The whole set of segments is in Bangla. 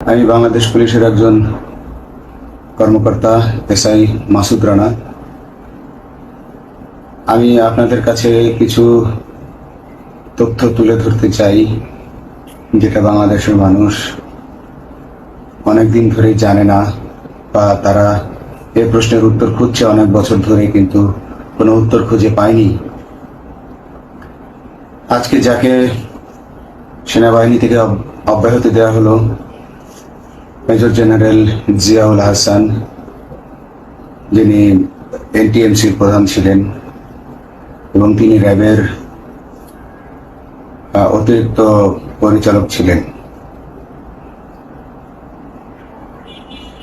আমি বাংলাদেশ পুলিশের একজন কর্মকর্তা এসআই মাসুদ রানা। আমি আপনাদের কাছে কিছু তথ্য তুলে ধরতে চাই, যেটা বাংলাদেশের মানুষ অনেকদিন ধরেই জানে না, বা তারা এই প্রশ্নের উত্তর খুঁজছে অনেক বছর ধরে, কিন্তু কোনো উত্তর খুঁজে পায়নি। আজকে যাকে সেনাবাহিনী থেকে অব্যাহতি দেওয়া হলো, মেজর জেনারেল জিয়াউল হাসান, যিনি এনটিএমসির প্রধান ছিলেন এবং তিনি র্যাবের অতিরিক্ত পরিচালক ছিলেন।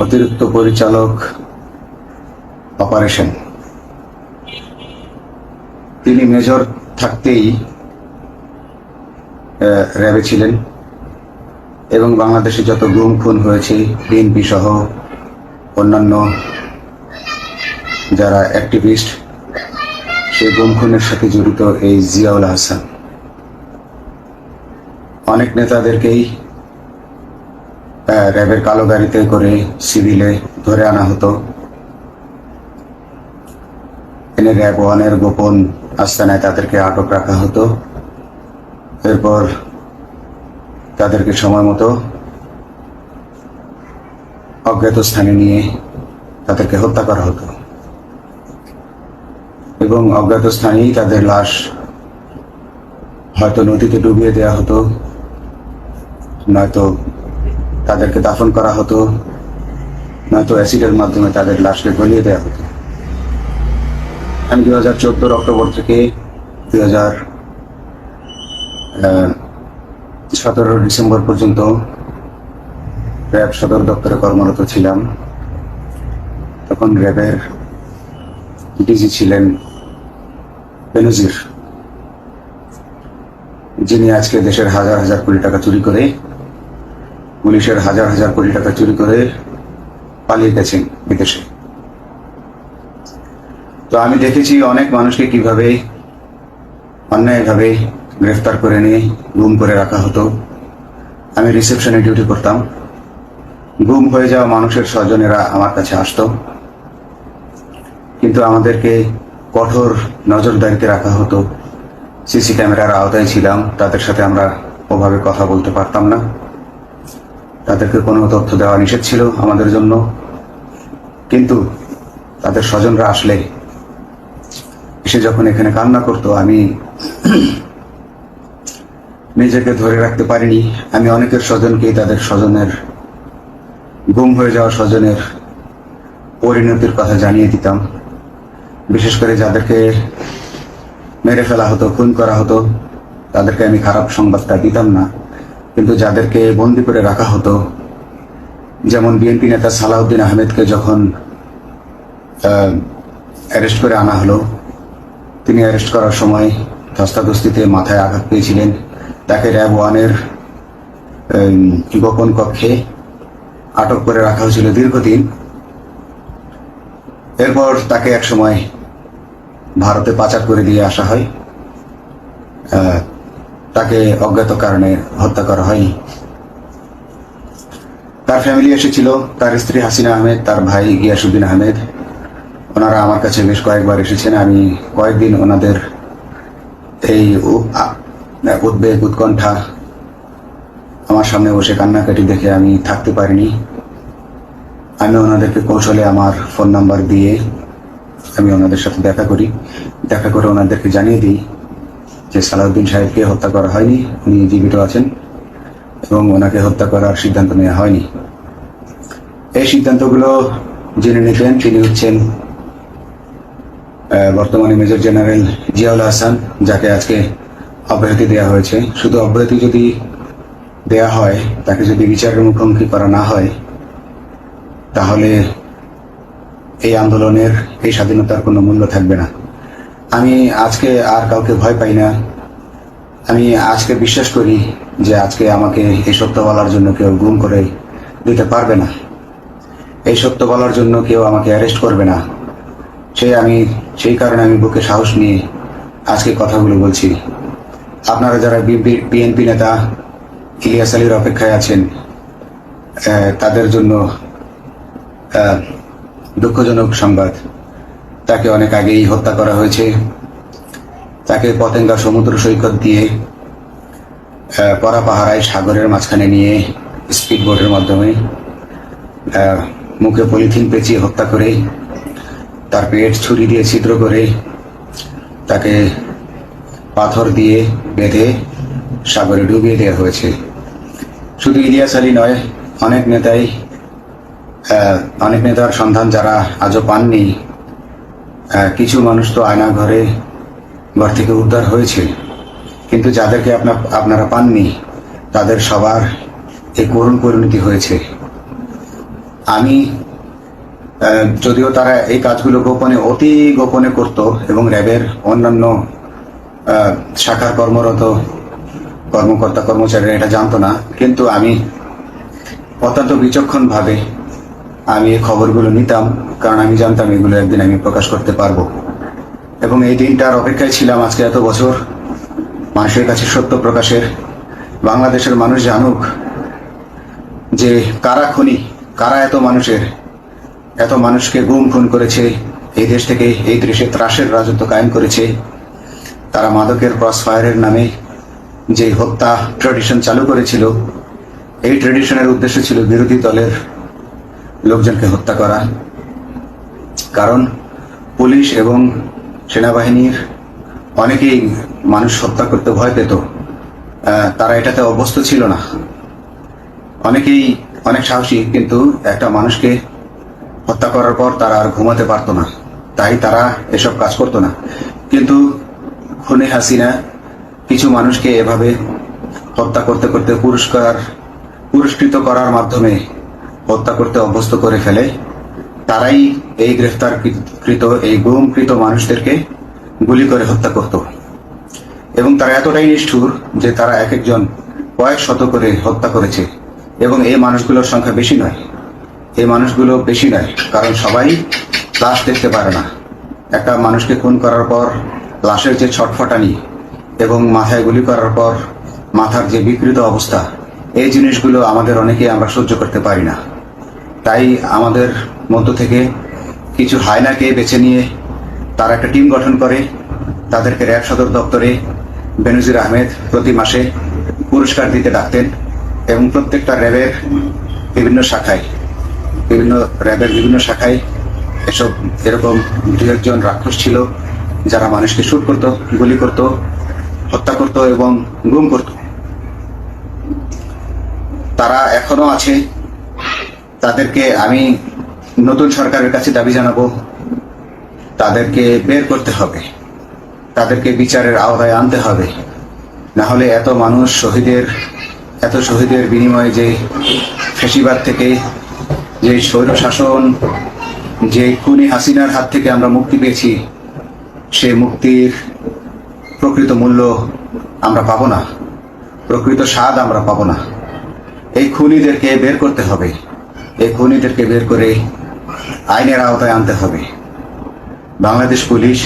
অতিরিক্ত পরিচালক অপারেশন। তিনি মেজর থাকতেই র্যাবে ছিলেন এবং বাংলাদেশে যত গুম খুন হয়েছে, বিএনপি সহ অন্যান্য যারা অ্যাক্টিভিস্ট, সেই গুম খুনের সাথে জড়িত এই জিয়াউল হাসান। অনেক নেতাদেরকেই র্যাবের কালো গাড়িতে করে সিভিলে ধরে আনা হতো, এনে র্যাব ওয়ানের গোপন আস্তানায় তাদেরকে আটক রাখা হতো। এরপর তাদেরকে সময় মতো অজ্ঞাত স্থানে নিয়ে তাদেরকে হত্যা করা হতো এবং অজ্ঞাত স্থানেই তাদের লাশ হয়তো নদীতে ডুবিয়ে দেওয়া হতো, নয়তো তাদেরকে দাফন করা হতো, নয়তো অ্যাসিডের মাধ্যমে তাদের লাশকে গলিয়ে দেওয়া হতো। আমি 2014 অক্টোবর থেকে 2017 ডিসেম্বর পর্যন্ত র্যাব সদর দপ্তরে কর্মরত ছিলাম। তখন র্যাবের ডিজি ছিলেন বেনজির, যিনি আজকে দেশের হাজার হাজার কোটি টাকা চুরি করে, পুলিশের হাজার হাজার কোটি টাকা চুরি করে পালিয়ে গেছেন বিদেশে। তো আমি দেখেছি অনেক মানুষকে কিভাবে অন্যায়ভাবে গ্রেফতার করে নিয়ে গুম করে রাখা হতো। আমি রিসেপশনে ডিউটি করতাম। গুম হয়ে যাওয়া মানুষের স্বজনেরা আমার কাছে আসতো, কিন্তু আমাদেরকে কঠোর নজরদারিতে রাখা হতো। সিসি ক্যামেরার আওতায় ছিলাম, তাদের সাথে আমরা ওভাবে কথা বলতে পারতাম না। তাদেরকে কোনো তথ্য দেওয়া নিষেধ ছিল আমাদের জন্য, কিন্তু তাদের স্বজনরা আসলে এসে যখন এখানে কান্না করতো, আমি নিজেকে ধরে রাখতে পারিনি। আমি অনেকের স্বজনকেই তাদের স্বজনের, গুম হয়ে যাওয়া স্বজনের পরিণতির কথা জানিয়ে দিতাম। বিশেষ করে যাদেরকে মেরে ফেলা হতো, খুন করা হতো, তাদেরকে আমি খারাপ সংবাদটা দিতাম না, কিন্তু যাদেরকে বন্দি করে রাখা হতো, যেমন বিএনপি নেতা সালাউদ্দিন আহমেদকে যখন অ্যারেস্ট করে আনা হলো, তিনি অ্যারেস্ট করার সময় ধস্তাধস্তিতে মাথায় আঘাত পেয়েছিলেন। তাকে র্যাব ওয়ানের গোপন কক্ষে আটক করে রাখা হয়েছিল দীর্ঘদিন। এরপর তাকে এক সময় ভারতে পাচার করে দিয়ে আসা হয়। তাকে অজ্ঞাত কারণে হত্যা করা হয়নি। তার ফ্যামিলি এসেছিল, তার স্ত্রী হাসিনা আহমেদ, তার ভাই গিয়াসউদ্দিন আহমেদ। ওনারা আমার কাছে বেশ কয়েকবার এসেছেন। আমি কয়েকদিন ওনাদের এই উদ্বেগ, উৎকণ্ঠা আমার সামনে বসে কান্নাকাটি দেখে আমি থাকতে পারিনি। আমি ওনাদেরকে কৌশলে আমার ফোন নাম্বার দিয়ে আমি ওনাদের সাথে দেখা করে ওনাদেরকে জানিয়ে দিই যে সালাউদ্দিন সাহেবকে হত্যা করা হয়নি, উনি জীবিত আছেন এবং ওনাকে হত্যা করার সিদ্ধান্ত নেওয়া হয়নি। এই সিদ্ধান্তগুলো যিনি নিতেন তিনি হচ্ছেন বর্তমানে মেজর জেনারেল জিয়াউল হাসান, যাকে আজকে অব্যাহতি দেওয়া হয়েছে। শুধু অব্যাহতি যদি দেয়া হয়, তাকে যদি বিচারের মুখোমুখি করা না হয়, তাহলে এই আন্দোলনের, এই স্বাধীনতার কোনো মূল্য থাকবে না। আমি আজকে আর কাউকে ভয় পাই না। আমি আজকে বিশ্বাস করি যে আজকে আমাকে এই সত্য বলার জন্য কেউ গুম করে দিতে পারবে না, এই সত্য বলার জন্য কেউ আমাকে অ্যারেস্ট করবে না। সেই কারণে আমি বুকে সাহস নিয়ে আজকে কথাগুলো বলছি। আপনারা যারা বিএনপি নেতা ইলিয়াস আলীর অপেক্ষায় আছেন, তাদের জন্য দুঃখজনক সংবাদ। তাকে অনেক আগেই হত্যা করা হয়েছে। তাকে পতেঙ্গা সমুদ্র সৈকত দিয়ে পরাপাহারায় সাগরের মাঝখানে নিয়ে স্পিড বোটের মাধ্যমে মুখে পলিথিন পেঁচিয়ে হত্যা করে, তার পেট ছুরি দিয়ে ছিদ্র করে, তাকে পাথর দিয়ে বেঁধে সাগরে ডুবিয়ে দেওয়া হয়েছে। শুধু ইলিয়াস আলী নয়, অনেক নেতার সন্ধান যারা আজও পাননি। কিছু মানুষ তো আয়না ঘর থেকে উদ্ধার হয়েছে, কিন্তু যাদেরকে আপনারা পাননি তাদের সবার এই করুণ পরিণতি হয়েছে। আমি যদিও তারা এই কাজগুলো গোপনে, অতি গোপনে করত এবং র্যাবের অন্যান্য শাখার কর্মরত কর্মকর্তা কর্মচারীরা এটা জানতো না, কিন্তু আমি অত্যন্ত বিচক্ষণভাবে আমি এই খবরগুলো নিতাম, কারণ আমি জানতাম এগুলো একদিন আমি প্রকাশ করতে পারবো। এবং এই দিনটার অপেক্ষায় ছিলাম আজকে এত বছর, মানুষের কাছে সত্য প্রকাশের। বাংলাদেশের মানুষ জানুক যে কারা খুনি, কারা এত মানুষকে গুম খুন করেছে, এই দেশ থেকে এই দেশে ত্রাসের রাজত্ব কায়েম করেছে। তারা মাদকের ক্রস ফায়ারের নামে যে হত্যা ট্র্যাডিশন চালু করেছিল, এই ট্র্যাডিশনের উদ্দেশ্য ছিল বিরোধী দলের লোকজনকে হত্যা করা। কারণ পুলিশ এবং সেনাবাহিনীর অনেকেই মানুষ হত্যা করতে ভয় পেত, তারা এটাতে অভ্যস্ত ছিল না। অনেকেই অনেক সাহসী, কিন্তু একটা মানুষকে হত্যা করার পর তারা আর ঘুমাতে পারতো না, তাই তারা এসব কাজ করতো না। কিন্তু খুনি হাসিনা কিছু মানুষকে এভাবে হত্যা করতে করতে পুরস্কৃত করার মাধ্যমে হত্যা করতে অভ্যস্ত করে ফেলে। তারাই এই গ্রেফতারকৃত, এই গুমকৃত মানুষদেরকে গুলি করে হত্যা করত। এবং তারা এতটাই নিষ্ঠুর যে তারা এক একজন কয়েক শত করে হত্যা করেছে। এবং এই মানুষগুলোর সংখ্যা বেশি নয়, কারণ সবাই লাশ দেখতে পারে না। একটা মানুষকে খুন করার পর লাশের যে ছটফটানি এবং মাথায় গুলি করার পর মাথার যে বিকৃত অবস্থা, এই জিনিসগুলো আমাদের অনেকেই আমরা সহ্য করতে পারি না। তাই আমাদের মধ্য থেকে কিছু হায়নাকে বেছে নিয়ে তারা একটা টিম গঠন করে, তাদেরকে র্যাব সদর দপ্তরে বেনজির আহমেদ প্রতি মাসে পুরস্কার দিতে ডাকতেন। এবং প্রত্যেকটা র্যাবের বিভিন্ন শাখায় এরকম দু একজন রাক্ষস ছিল যারা মানুষকে শুট করত, গুলি করত, হত্যা করত এবং গুম করত। তারা এখনো আছে। তাদেরকে আমি নতুন সরকারের কাছে দাবি জানাবো, তাদেরকে বের করতে হবে, তাদেরকে বিচারের আওতায় আনতে হবে। না হলে এত শহীদের বিনিময়ে যে ফ্যাসিবাদ থেকে, যে স্বৈর শাসন, যে খুনি হাসিনার হাত থেকে আমরা মুক্তি পেয়েছি, সে মুক্তির প্রকৃত মূল্য আমরা পাবো না, প্রকৃত স্বাদ আমরা পাবো না। এই খুনিদেরকে বের করতে হবে, এই খুনিদেরকে বের করে আইনের আওতায় আনতে হবে। বাংলাদেশ পুলিশ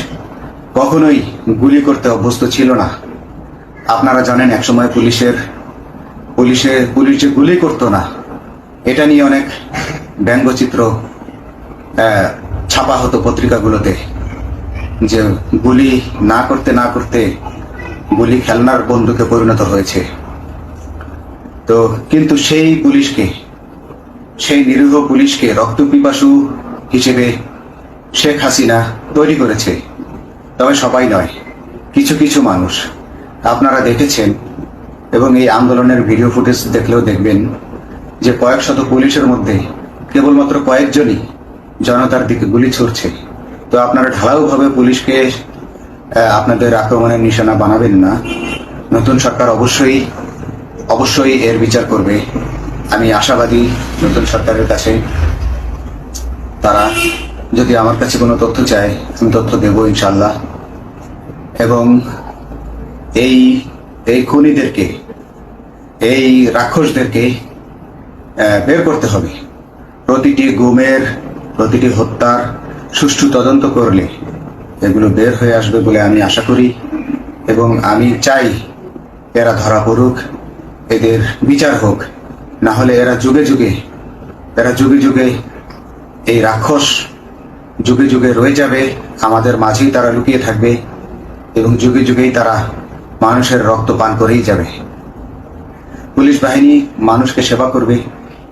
কখনোই গুলি করতে অভ্যস্ত ছিল না। আপনারা জানেন একসময় পুলিশ যে গুলি করতো না, এটা নিয়ে অনেক ব্যঙ্গচিত্র ছাপা হতো পত্রিকাগুলোতে, যে গুলি না করতে গুলি খেলনার বন্দুকে পরিণত হয়েছে। তো কিন্তু সেই নিরীহ পুলিশকে রক্তপিপাসু হিসেবে শেখ হাসিনা তৈরি করেছে। তবে সবাই নয়, কিছু মানুষ। আপনারা দেখেছেন এবং এই আন্দোলনের ভিডিও ফুটেজ দেখলেও দেখবেন যে কয়েক শত পুলিশের মধ্যে কেবলমাত্র কয়েকজনই জনতার দিকে গুলি ছুড়ছে। তো আপনারা ঢালাওভাবে পুলিশকে আপনাদের আক্রমণের নিশানা বানাবেন না। নতুন সরকার অবশ্যই এর বিচার করবে। আমি আশাবাদী নতুন সরকারের কাছে তারা যদি আমার কাছে কোনো তথ্য চায়, আমি তথ্য দেব ইনশাল্লাহ। এবং এই খুনিদেরকে, এই রাক্ষসদেরকে বের করতে হবে। প্রতিটি গুমের, প্রতিটি হত্যার সুষ্ঠু তদন্ত করলে এগুলো বের হয়ে আসবে বলে আমি আশা করি। এবং আমি চাই এরা ধরা পড়ুক, এদের বিচার হোক। না হলে এরা যুগে যুগে এই রাক্ষস যুগে যুগে রয়ে যাবে, আমাদের মাঝেই তারা লুকিয়ে থাকবে এবং যুগে যুগেই তারা মানুষের রক্ত পান করেই যাবে। পুলিশ বাহিনী মানুষকে সেবা করবে,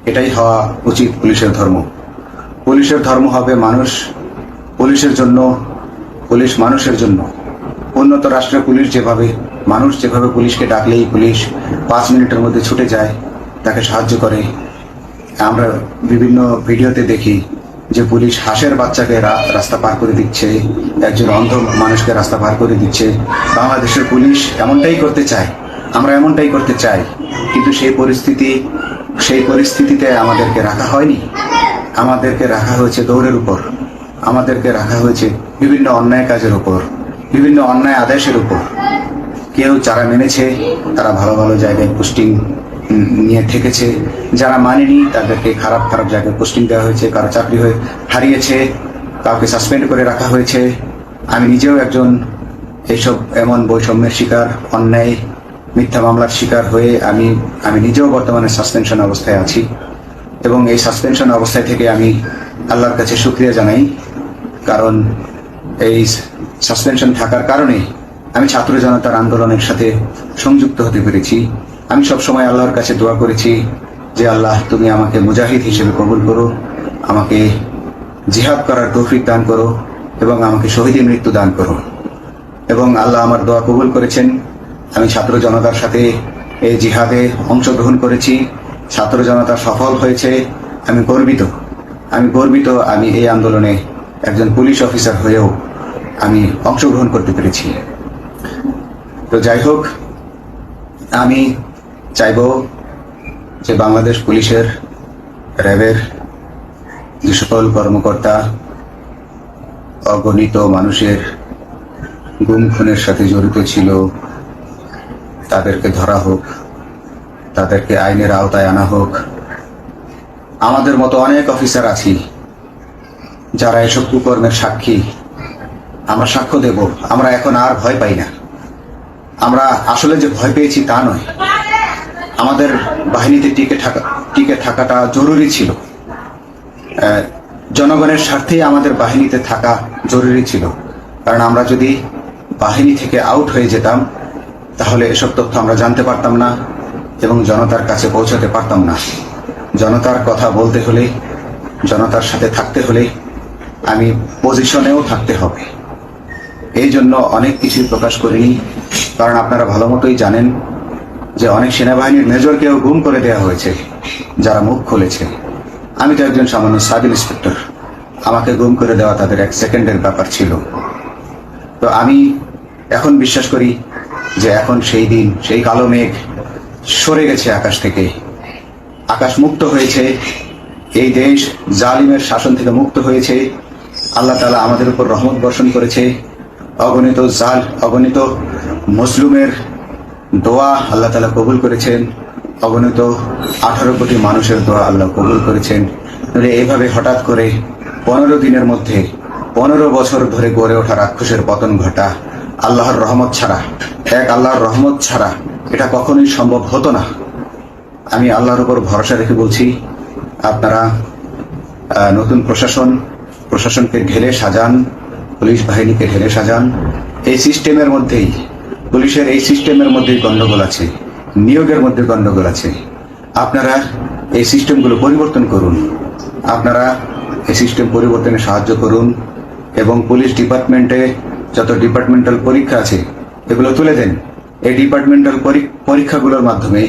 এটাই হওয়া উচিত পুলিশের ধর্ম। পুলিশের ধর্ম হবে মানুষ, পুলিশের জন্য, পুলিশ মানুষের জন্য। উন্নত রাষ্ট্রের পুলিশ যেভাবে, মানুষ যেভাবে পুলিশকে ডাকলেই পুলিশ 5 মিনিটের মধ্যে ছুটে যায়, তাকে সাহায্য করে। আমরা বিভিন্ন ভিডিওতে দেখি যে পুলিশ হাঁসের বাচ্চাকে রাস্তা পার করে দিচ্ছে, একজন অন্ধ মানুষকে রাস্তা পার করে দিচ্ছে। বাংলাদেশের পুলিশ এমনটাই করতে চায়, আমরা এমনটাই করতে চাই, কিন্তু সেই পরিস্থিতিতে আমাদেরকে রাখা হয়নি। আমাদেরকে রাখা হয়েছে দৌড়ের উপর, আমাদেরকে রাখা হয়েছে বিভিন্ন অন্যায় কাজের উপর, বিভিন্ন অন্যায় আদেশের উপর। কেউ যারা মেনেছে তারা ভালো ভালো জায়গায় পোস্টিং নিয়ে থেকেছে, যারা মানেনি তাদেরকে খারাপ খারাপ জায়গায় পোস্টিং দেওয়া হয়েছে, কারো চাকরি হয়ে হারিয়েছে, কাউকে সাসপেন্ড করে রাখা হয়েছে। আমি নিজেও একজন এমন বৈষম্যের শিকার, অন্যায় মিথ্যা মামলার শিকার হয়ে আমি নিজেও বর্তমানে সাসপেনশন অবস্থায় আছি। এবং এই সাসপেনশন অবস্থায় থেকে আমি আল্লাহর কাছে শুকরিয়া জানাই, কারণ এই সাসপেনশন থাকার কারণে আমি ছাত্র জনতার আন্দোলনের সাথে সংযুক্ত হতে পেরেছি। আমি সবসময় আল্লাহর কাছে দোয়া করেছি যে আল্লাহ, তুমি আমাকে মুজাহিদ হিসেবে কবুল করো, আমাকে জিহাদ করার তৌফিক দান করো এবং আমাকে শহীদী মৃত্যু দান করো। এবং আল্লাহ আমার দোয়া কবুল করেছেন। আমি ছাত্র জনতার সাথে এই জিহাদে অংশগ্রহণ করেছি, ছাত্র জনতা সফল হয়েছে। আমি গর্বিত আমি এই আন্দোলনে একজন পুলিশ অফিসার হয়েও আমি অংশগ্রহণ করতে পেরেছি। তো যাই হোক, আমি চাইব যে বাংলাদেশ পুলিশের, র্যাবের যে সকল কর্মকর্তা অগণিত মানুষের গুম খুনের সাথে জড়িত ছিল তাদেরকে ধরা হোক, তাদেরকে আইনের আওতায় আনা হোক। আমাদের মতো অনেক অফিসার আছি যারা এসব কুকর্মের সাক্ষী, আমরা সাক্ষ্য দেব। আমরা এখন আর ভয় পাই না। আমরা আসলে যে ভয় পেয়েছি তা নয়, আমাদের বাহিনীতে টিকে থাকাটা জরুরি ছিল। জনগণের স্বার্থেই আমাদের বাহিনীতে থাকা জরুরি ছিল, কারণ আমরা যদি বাহিনী থেকে আউট হয়ে যেতাম তাহলে এসব তথ্য আমরা জানতে পারতাম না এবং জনতার কাছে পৌঁছাতে পারতাম না। জনতার কথা বলতে হলে, জনতার সাথে থাকতে হলে আমি পজিশনেও থাকতে হবে। এই জন্য অনেক কিছু প্রকাশ করিনি, কারণ আপনারা ভালো মতোই জানেন যে অনেক সেনাবাহিনীর মেজরকেও গুম করে দেওয়া হয়েছে যারা মুখ খুলেছে। আমি তো একজন সামান্য সাব ইন্সপেক্টর, আমাকে গুম করে দেওয়া তাদের 1 সেকেন্ডের ব্যাপার ছিল। তো আমি এখন বিশ্বাস করি যে এখন সেই দিন, সেই কালো মেঘ সরে গেছে আকাশ থেকে, আকাশ মুক্ত হয়েছে, এই দেশ জালিমের শাসন থেকে মুক্ত হয়েছে। আল্লাহ তাআলা আমাদের উপর রহমত বর্ষণ করেছে। অগণিত মুসলিমের দোয়া আল্লাহ তাআলা কবুল করেছেন, অগণিত 18 কোটি মানুষের দোয়া আল্লাহ কবুল করেছেন। এইভাবে হঠাৎ করে 15 দিনের মধ্যে 15 বছর ধরে গড়ে ওঠা রাক্ষসের পতন ঘটা আল্লাহর রহমত ছাড়া, আল্লাহর রহমত ছাড়া এটা কখনোই সম্ভব হতো না। আমি আল্লাহর উপর ভরসা রেখে বলছি, আপনারা নতুন প্রশাসনকে ঢেলে সাজান, পুলিশ বাহিনীকে ঢেলে সাজান। এই সিস্টেমের মধ্যেই, পুলিশের এই সিস্টেমের মধ্যেই গন্ডগোল আছে, নিয়োগের মধ্যে গন্ডগোল আছে। আপনারা এই সিস্টেমগুলো পরিবর্তন করুন, আপনারা এই সিস্টেম পরিবর্তনে সাহায্য করুন এবং পুলিশ ডিপার্টমেন্টে যত ডিপার্টমেন্টাল পরীক্ষা আছে এগুলো তুলে দেন। এই ডিপার্টমেন্টাল পরীক্ষাগুলোর মাধ্যমে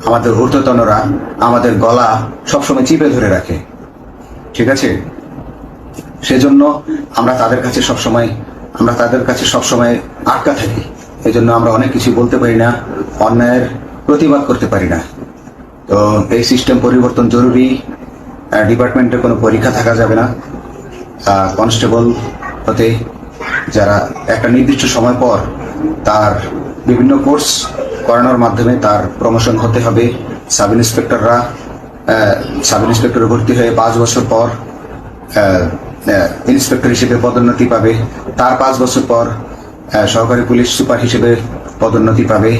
আমাদের ঊর্ধ্বতনরা আমাদের গলা সবসময় চিপে ধরে রাখে, ঠিক আছে? সেজন্য আমরা তাদের কাছে সবসময় আটকা থাকি। এই জন্য আমরা অনেক কিছু বলতে পারি না, অন্যায়ের প্রতিবাদ করতে পারি না। তো এই সিস্টেম পরিবর্তন জরুরি। ডিপার্টমেন্টে কোনো পরীক্ষা থাকা যাবে না। কনস্টেবল হতে যারা একটা নির্দিষ্ট সময় পর তার বিভিন্ন কোর্স করানোর মাধ্যমে তার প্রমোশন হতে হবে। সাব ইন্সপেক্টরে ভর্তি হয়ে 5 বছর পর ইন্সপেক্টর হিসেবে পদোন্নতি পাবে, তার 5 বছর পর সহকারী পুলিশ সুপার হিসেবে পদোন্নতি পাবে।